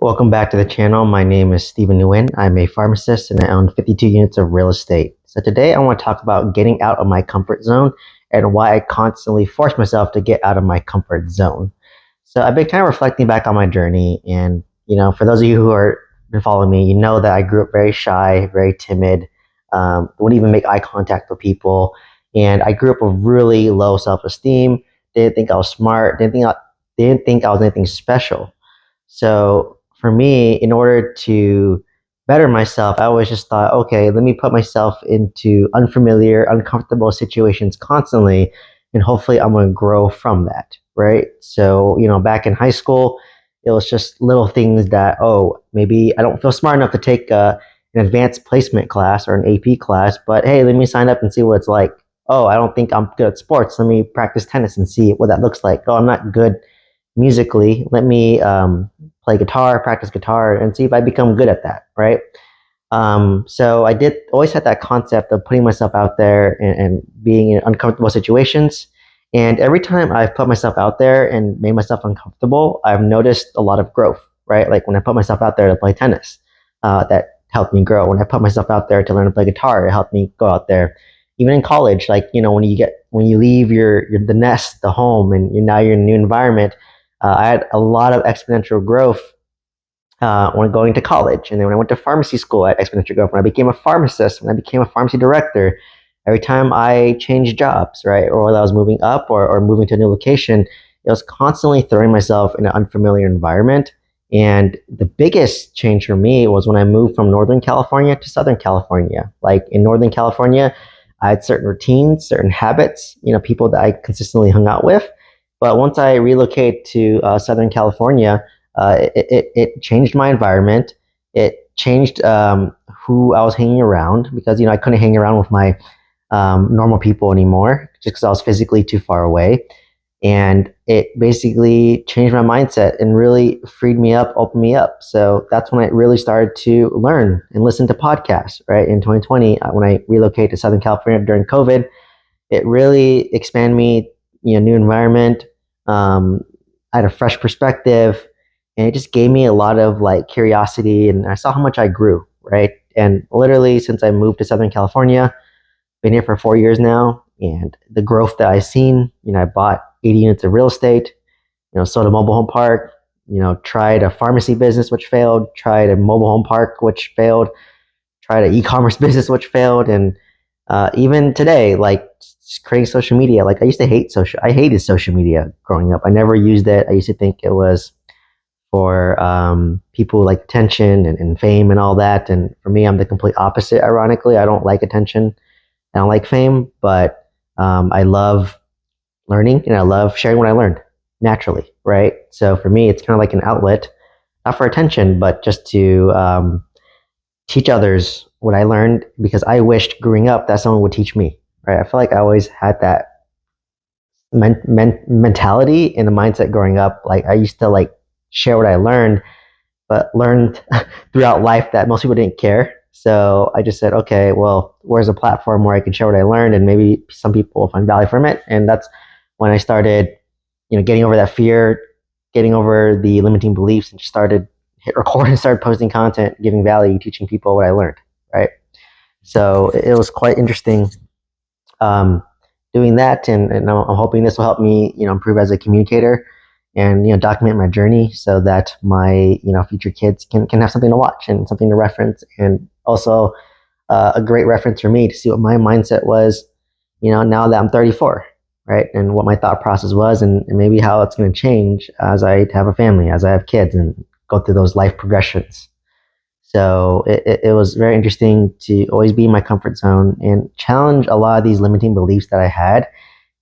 Welcome back to the channel. My name is Stephen Nguyen. I'm a pharmacist and I own 52 units of real estate. So today I want to talk about getting out of my comfort zone and why I constantly force myself to get out of my comfort zone. So I've been kind of reflecting back on my journey, and for those of you who are been following me, you know that I grew up very shy, very timid, wouldn't even make eye contact with people, and I grew up with really low self-esteem. Didn't think I was smart. Didn't think I was anything special. So for me, in order to better myself, I always just thought, okay, let me put myself into unfamiliar, uncomfortable situations constantly, and hopefully I'm going to grow from that, right? So, back in high school, it was just little things that, oh, maybe I don't feel smart enough to take an advanced placement class or an AP class, but hey, let me sign up and see what it's like. Oh, I don't think I'm good at sports. Let me practice tennis and see what that looks like. Oh, I'm not good musically. Let me play guitar, practice guitar, and see if I become good at that, right? So I did always had that concept of putting myself out there and being in uncomfortable situations. And every time I've put myself out there and made myself uncomfortable, I've noticed a lot of growth, right? Like when I put myself out there to play tennis, that helped me grow. When I put myself out there to learn to play guitar, it helped me go out there. Even in college, like when you leave your the nest, the home, and you're in a new environment, I had a lot of exponential growth when going to college. And then when I went to pharmacy school, I had exponential growth. When I became a pharmacist, when I became a pharmacy director, every time I changed jobs, right, or whether I was moving up or moving to a new location, it was constantly throwing myself in an unfamiliar environment. And the biggest change for me was when I moved from Northern California to Southern California. Like in Northern California, I had certain routines, certain habits, people that I consistently hung out with. But once I relocated to Southern California, it changed my environment. It changed who I was hanging around because I couldn't hang around with my normal people anymore just because I was physically too far away. And it basically changed my mindset and really freed me up, opened me up. So that's when I really started to learn and listen to podcasts. Right in 2020, when I relocated to Southern California during COVID, it really expanded me, new environment. I had a fresh perspective, and it just gave me a lot of like curiosity, and I saw how much I grew, right? And literally, since I moved to Southern California, been here for 4 years now, and the growth that I've seen, I bought 80 units of real estate, sold a mobile home park, tried a pharmacy business which failed, tried a mobile home park which failed, tried an e-commerce business which failed, and even today, like creating social media. Like I hated social media growing up. I never used it. I used to think it was for people who like attention and fame and all that. And for me, I'm the complete opposite. Ironically, I don't like attention. I don't like fame, but I love learning and I love sharing what I learned naturally, right? So for me, it's kind of like an outlet, not for attention, but just to teach others what I learned because I wished growing up that someone would teach me, right? I feel like I always had that mentality and the mindset growing up. Like I used to like share what I learned, but learned throughout life that most people didn't care. So I just said, okay, well, where's a platform where I can share what I learned and maybe some people will find value from it? And that's when I started, getting over that fear, getting over the limiting beliefs, and just started hit record and started posting content, giving value, teaching people what I learned, right? So it was quite interesting doing that, and I'm hoping this will help me, improve as a communicator and document my journey so that my future kids can have something to watch and something to reference, and also a great reference for me to see what my mindset was, now that I'm 34, right, and what my thought process was, and maybe how it's going to change as I have a family, as I have kids, and go through those life progressions. So it was very interesting to always be in my comfort zone and challenge a lot of these limiting beliefs that I had.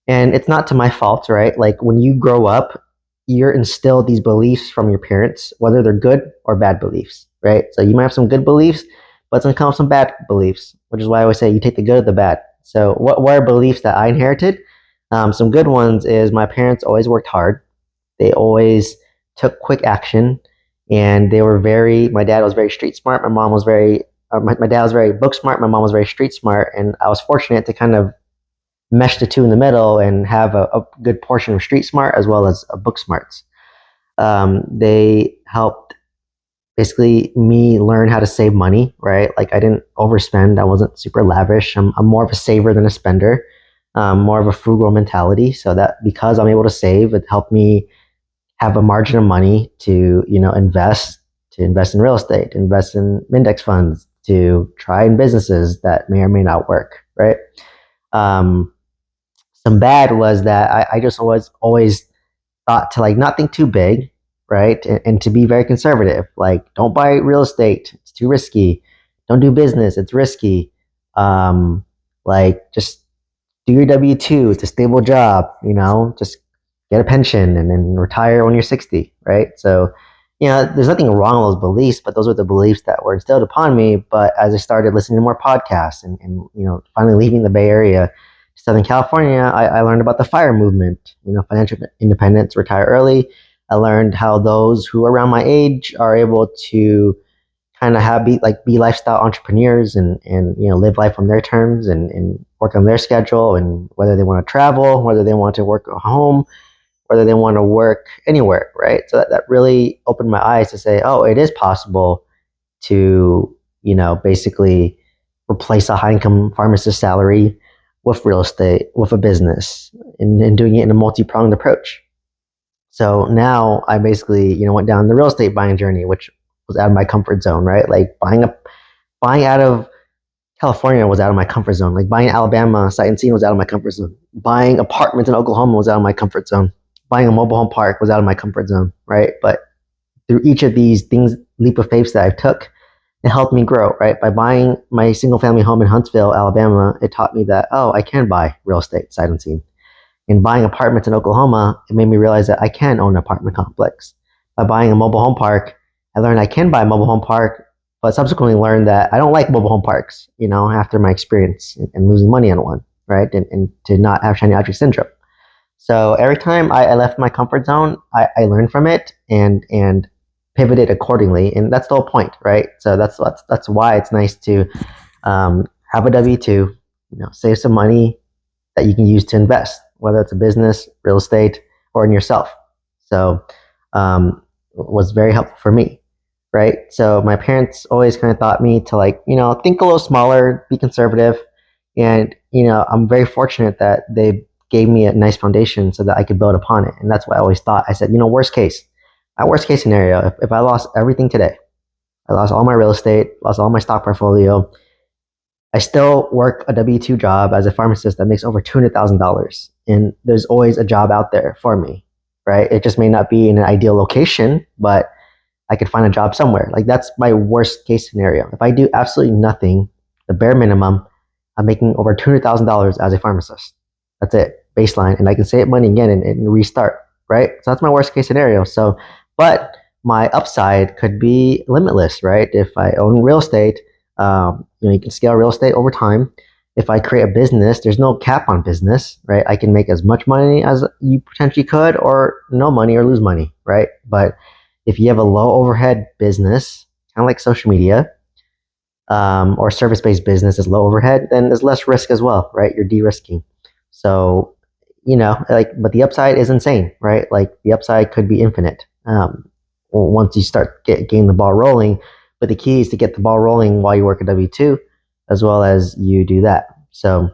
And it's not to my fault, right? Like when you grow up, you're instilled these beliefs from your parents, whether they're good or bad beliefs, right? So you might have some good beliefs, but it's gonna come with some bad beliefs, which is why I always say you take the good or the bad. So what are beliefs that I inherited? Some good ones is my parents always worked hard. They always took quick action, and they were very. My dad was very street smart. My mom was very. My dad was very book smart. My mom was very street smart, and I was fortunate to kind of mesh the two in the middle and have a good portion of street smart as well as book smarts. They helped basically me learn how to save money, right? Like I didn't overspend. I wasn't super lavish. I'm more of a saver than a spender, more of a frugal mentality. So that because I'm able to save, it helped me have a margin of money to, to invest in real estate, invest in index funds, to try in businesses that may or may not work, right? Um, some bad was that I just always thought to like not think too big, right? And to be very conservative. Like, don't buy real estate; it's too risky. Don't do business; it's risky. Like, just do your W-2. It's a stable job. Just get a pension and then retire when you're 60, right? So, there's nothing wrong with those beliefs, but those were the beliefs that were instilled upon me. But as I started listening to more podcasts and finally leaving the Bay Area to Southern California, I learned about the FIRE movement, financial independence, retire early. I learned how those who are around my age are able to kind of be lifestyle entrepreneurs and live life on their terms and work on their schedule, and whether they want to travel, whether they want to work at home, whether they want to work anywhere, right? So that really opened my eyes to say, oh, it is possible to, basically replace a high income pharmacist salary with real estate, with a business, and doing it in a multi-pronged approach. So now I basically, went down the real estate buying journey, which was out of my comfort zone, right? Like buying out of California was out of my comfort zone. Like buying Alabama sight and scene was out of my comfort zone. Buying apartments in Oklahoma was out of my comfort zone. Buying a mobile home park was out of my comfort zone, right? But through each of these things, leap of faith that I took, it helped me grow, right? By buying my single family home in Huntsville, Alabama, it taught me that, oh, I can buy real estate sight unseen. In buying apartments in Oklahoma, it made me realize that I can own an apartment complex. By buying a mobile home park, I learned I can buy a mobile home park, but subsequently learned that I don't like mobile home parks, after my experience and losing money on one, right? And to not have shiny object syndrome. So every time I left my comfort zone, I learned from it and pivoted accordingly. And that's the whole point, right? So that's why it's nice to have a W-2, save some money that you can use to invest, whether it's a business, real estate, or in yourself. So was very helpful for me, right? So my parents always kind of taught me to think a little smaller, be conservative. And, I'm very fortunate that they gave me a nice foundation so that I could build upon it. And that's what I always thought. I said, my worst case scenario, if I lost everything today, I lost all my real estate, lost all my stock portfolio, I still work a W-2 job as a pharmacist that makes over $200,000. And there's always a job out there for me, right? It just may not be in an ideal location, but I could find a job somewhere. Like that's my worst case scenario. If I do absolutely nothing, the bare minimum, I'm making over $200,000 as a pharmacist. That's it, baseline. And I can save money again and restart, right? So that's my worst case scenario. So, but my upside could be limitless, right? If I own real estate, you can scale real estate over time. If I create a business, there's no cap on business, right? I can make as much money as you potentially could, or no money or lose money, right? But if you have a low overhead business, kind of like social media, or service-based business is low overhead, then there's less risk as well, right? You're de-risking. So, but the upside is insane, right? Like the upside could be infinite. Once you start getting the ball rolling, but the key is to get the ball rolling while you work at W-2, as well as you do that. So,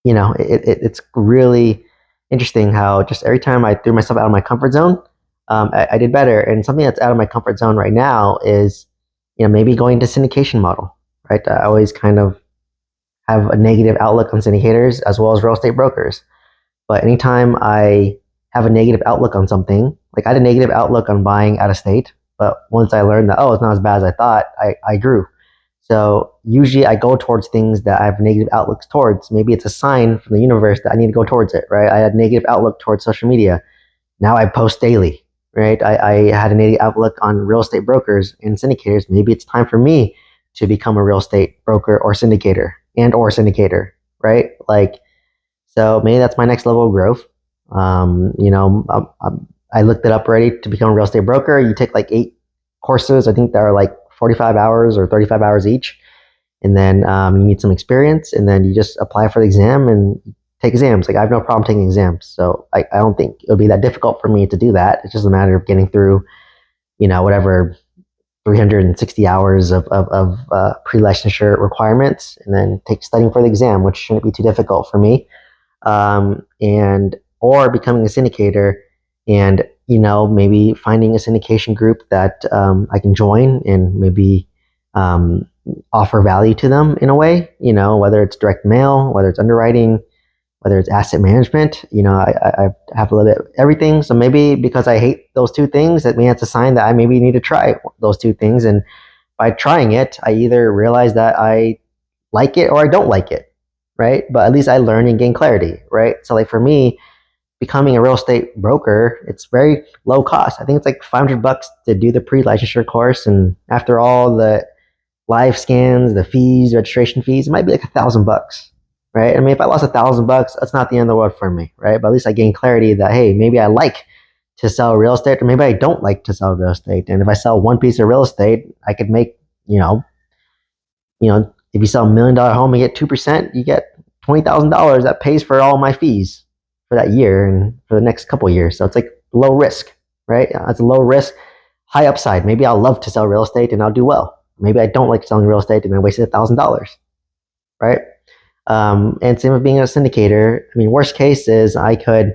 it's really interesting how just every time I threw myself out of my comfort zone, I did better. And something that's out of my comfort zone right now is, maybe going to syndication model, right? I always kind of have a negative outlook on syndicators as well as real estate brokers. But anytime I have a negative outlook on something, like I had a negative outlook on buying out of state, but once I learned that, oh, it's not as bad as I thought, I grew. So usually I go towards things that I have negative outlooks towards. Maybe it's a sign from the universe that I need to go towards it, right? I had negative outlook towards social media. Now I post daily, right? I had a negative outlook on real estate brokers and syndicators. Maybe it's time for me to become a real estate broker or syndicator, right? So maybe that's my next level of growth. I looked it up already to become a real estate broker. You take like 8 courses. I think they're like 45 hours or 35 hours each. And then you need some experience, and then you just apply for the exam and take exams. Like I have no problem taking exams. So I don't think it'll be that difficult for me to do that. It's just a matter of getting through, whatever 360 hours of pre-licensure requirements, and then take studying for the exam, which shouldn't be too difficult for me. And or becoming a syndicator, and maybe finding a syndication group that I can join and maybe um, offer value to them in a way. Whether it's direct mail, whether it's underwriting, whether it's asset management. I have a little bit of everything. So maybe because I hate those two things, that means it's a sign that I maybe need to try those two things. And by trying it, I either realize that I like it or I don't like it, right? But at least I learn and gain clarity, right? So like for me, becoming a real estate broker, it's very low cost. I think it's like $500 to do the pre-licensure course, and after all the live scans, the fees, registration fees, it might be like $1,000, right? I mean, if I lost $1,000, that's not the end of the world for me, right? But at least I gain clarity that, hey, maybe I like to sell real estate, or maybe I don't like to sell real estate. And if I sell one piece of real estate, I could make, if you sell $1 million home and get 2%, you get $20,000 that pays for all my fees for that year and for the next couple of years. So it's like low risk, right? It's a low risk, high upside. Maybe I'll love to sell real estate and I'll do well. Maybe I don't like selling real estate and I wasted $1,000, right? And same with being a syndicator. I mean, worst case is I could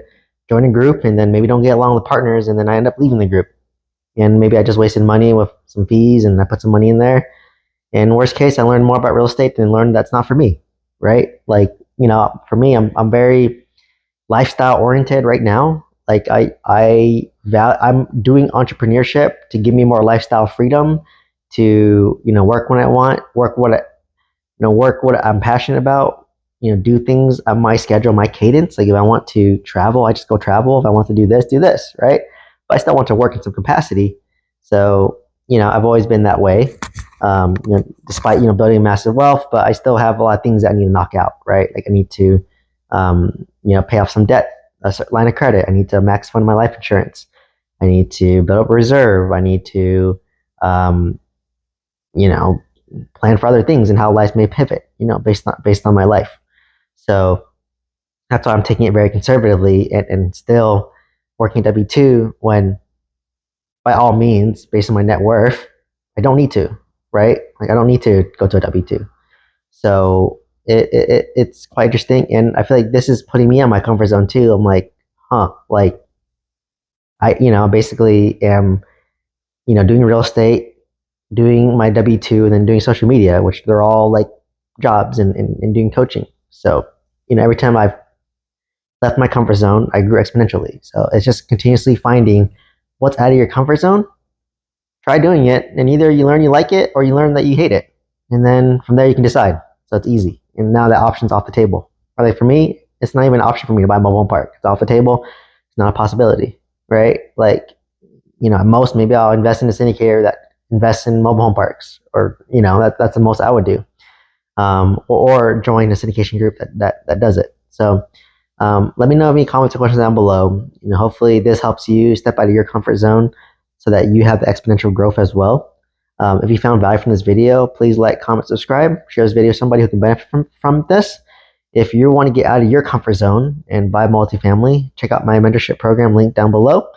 join a group and then maybe don't get along with partners, and then I end up leaving the group. And maybe I just wasted money with some fees and I put some money in there. And worst case, I learned more about real estate and learned that's not for me, right? Like, for me, I'm very lifestyle oriented right now. Like I'm doing entrepreneurship to give me more lifestyle freedom to, work when I want, work what I'm passionate about, do things on my schedule, my cadence. Like if I want to travel, I just go travel. If I want to do this, right? But I still want to work in some capacity. So, I've always been that way. Despite, building massive wealth, but I still have a lot of things that I need to knock out, right? Like I need to, pay off some debt, a line of credit. I need to max fund my life insurance. I need to build up a reserve. I need to, you know, plan for other things and how life may pivot, based on my life. So that's why I'm taking it very conservatively and still working W-2 when, by all means, based on my net worth, I don't need to, right? Like I don't need to go to a W-2. So it's quite interesting. And I feel like this is putting me on my comfort zone too. I'm like, like I, basically am, doing real estate, doing my W-2, and then doing social media, which they're all like jobs, and doing coaching. So, every time I've left my comfort zone, I grew exponentially. So it's just continuously finding what's out of your comfort zone, try doing it, and either you learn you like it or you learn that you hate it. And then from there you can decide. So it's easy. And now that option's off the table. Or like for me, it's not even an option for me to buy a mobile home park. It's off the table. It's not a possibility, right? Like, at most, maybe I'll invest in a syndicator that invests in mobile home parks, or, that's the most I would do. Or join a syndication group that does it. So let me know any comments or questions down below. Hopefully this helps you step out of your comfort zone so that you have the exponential growth as well. If you found value from this video, please like, comment, subscribe, share this video with somebody who can benefit from this. If you want to get out of your comfort zone and buy multifamily, check out my mentorship program link down below,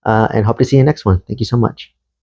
and hope to see you next one. Thank you so much.